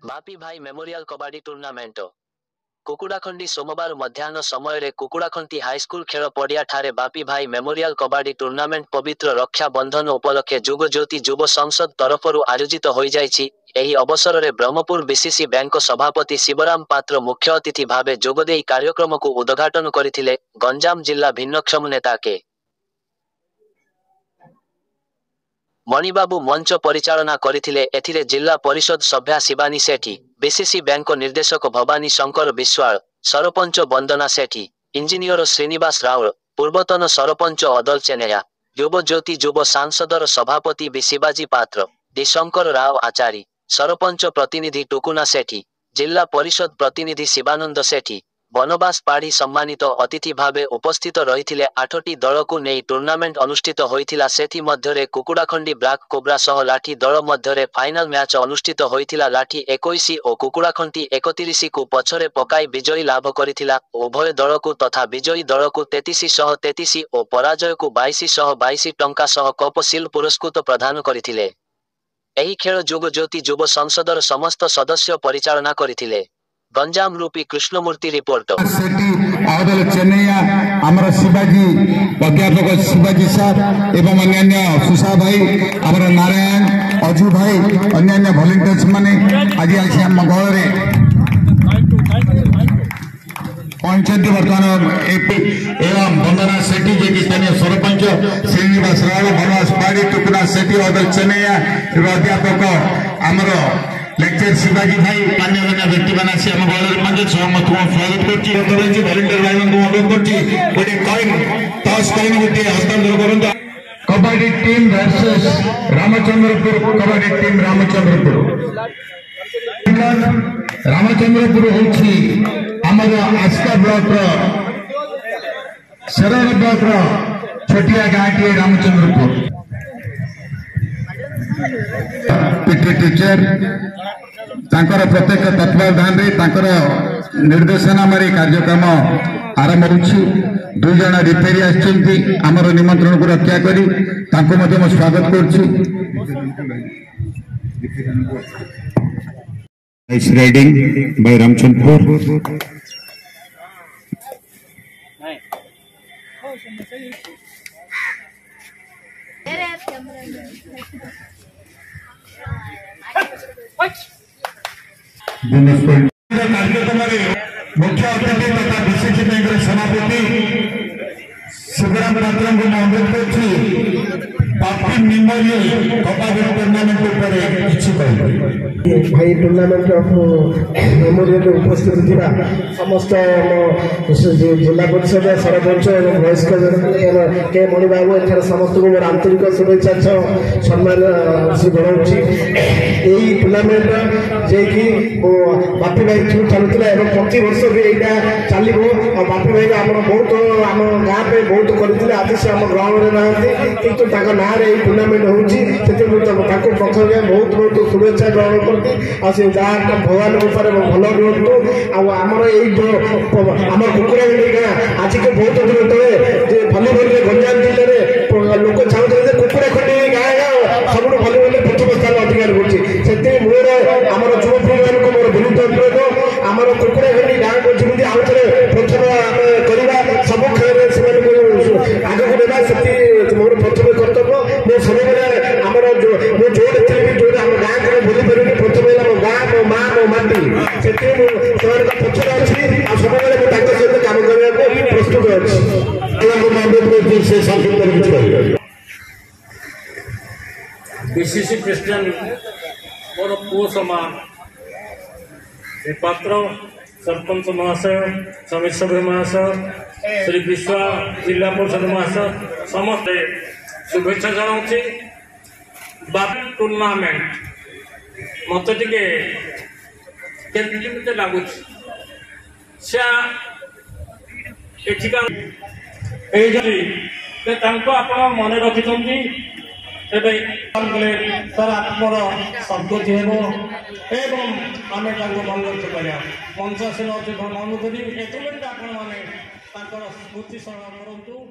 बापी भाई memorial कबाडी tournament कुकुड़ाखंडी सोमवार मध्याह्न समय कुकुड़ाखंडी हाईस्कूल खेल पड़िया ठारे बापी भाई मेमोरियल कबाडी टूर्नामेंट पवित्र रक्षा बंधन उपलक्षे जुग ज्योति युव संसद तरफरु आयोजित हो जाइछि। एही अवसर में ब्रह्मपुर बीसीसी बैंक सभापति शिवराम पात्र मुख्य अतिथि भावे जोगदे कार्यक्रम को उद्घाटन करथिले। गंजाम जिला भिन्नक्षम नेता के मणिबाबू मंच परिचालना करथिले। एथिरे जिला परिषद सभ्या शिवानी सेठी, बीसीसी बैंक निर्देशक भवानी शंकर विश्वाल, सरपंच वंदना सेठी, इंजीनियर श्रीनिवास राउल, पूर्वतन सरपंच अदल चेन्नैया, युव ज्योति युव सांसदर सभापति बी शिवाजी पात्र, डी शंकर राव आचारी, सरपंच प्रतिनिधि टुकुना सेठी, जिला परिषद प्रतिनिधि शिवानंद सेठी, बनवास पाढ़ी सम्मानित अतिथि भावे उपस्थित रही। 8टी दल को नहीं टूर्नामेंट अनुष्ठित होइथिला। सेथि मध्यरे कुकुड़ाखंडी ब्लैक कोब्रा सह लाठी दल मध्यरे फाइनल मैच अनुष्ठित होइथिला। लाठी 21 और कुकुड़ाखंडी 31 को पछरे पकाई विजयी लाभ करिथिला। उभय दल को तथा विजयी दल को 33 और पराजय को 22 टंका सह कप सिल पुरस्कृत प्रदान करथिले। एही खेल जुग ज्योति युव संसदर समस्त सदस्य परिचालना करथिले। गंजाम रूपी कृष्णमूर्ति रिपोर्ट। चेन्नैया आमर शिवाजी अध्यापक शिवाजी सर एवं अन्य सुषा भाई आमर नारायण अजू भाई अन्य वॉलंटियर्स माने आज आसी आम गहल पंचायत बर्तमान एपी एवं वंदना सेठी जे कि स्थानीय सरपंच श्रीनिवास राव बनवास पाड़ी टुकुना सेठी अदल चेन्नैया एवं अध्यापक आमर लेक्चर शिवाजी भाई अन्य व्यक्ति मैंने आम गहल स्वागत कर भाई अनुरोध कर हस्तांतर कर kabaddi team versus Ramchandrapur kabaddi team Ramchandrapur होमर आस्का ब्लॉक शरण ब्लॉक छोटिया गाँटी रामचंद्रपुर पीटी टीचर प्रत्येक तत्वावधान निर्देशना मारी कार्यक्रम आरंभ हो। 2 जन रिफेरी आमर निमंत्रण को रक्षा करी स्वागत कर राइडिंग बाय रामचंद्रपुर मुख्य अतिथि तथा बीसीसी बैंक सभापति शिवराम पात्र को अनुरोध कर बापी मेमोरियल कबाडी टूर्नामेंट भाई टूर्नामेंट ऑफ मेमोरियल उपस्थित थिबा समस्त जिला परिषद सरपंच और वयस्क के मणिबाबू एथर समस्त को मोर आंतरिक शुभेच्छा सम्मान से जनाऊँगी। यही टूर्नामेंट जे कि बापी भाई थ्रू चलुला एवं प्रति वर्ष भी यहाँ चलो और बापी भाई आम बहुत आम गाँव पे बहुत करते आज से आम ग्राम में ना कितु ना टूर्नामेंट हो प्रथम बहुत बहुत शुभेच्छा ग्रहण करती भगवान ऊपर भल रुहतु आमर आम कुकुड़ाखंडी गाँ आज के बहुत दिन तले भलीबल गंजाम जिले में लोक चाहते कुकुड़ाखंडी गाँ सब भलीबल प्रथम स्थान अधिकार कर मोर आम युवपीढ़ी मान मोर विरुद्ध अनुरोध आमर कुकुड़ाखंडी गाँ को जमी आउ थे प्रथम करवा सब खेल आगे को देवा से मोर प्रथम कर्तव्य मो सब आमर जो जोड़े आम गाँ को भूली पारे प्रथम है गाँ मो माँ मो माटी से पक्षर अच्छी सब सहित काम करने प्रस्तुत अच्छे बीसीसी प्रेसिडेंट मोर पुओ समान पात्र सरपंच महाशय समिति सभ्य महाशय श्री विश्वा जिला परिषद महाशय समस्त शुभेच्छा जनाऊँगी। बापी टूर्नामेंट मत टे लगुच आप मन रखी तार आत्मर संतोषी एवं आम मन रखा मंच आसन अनुरोध करी स्मृति स्मरण करूँ।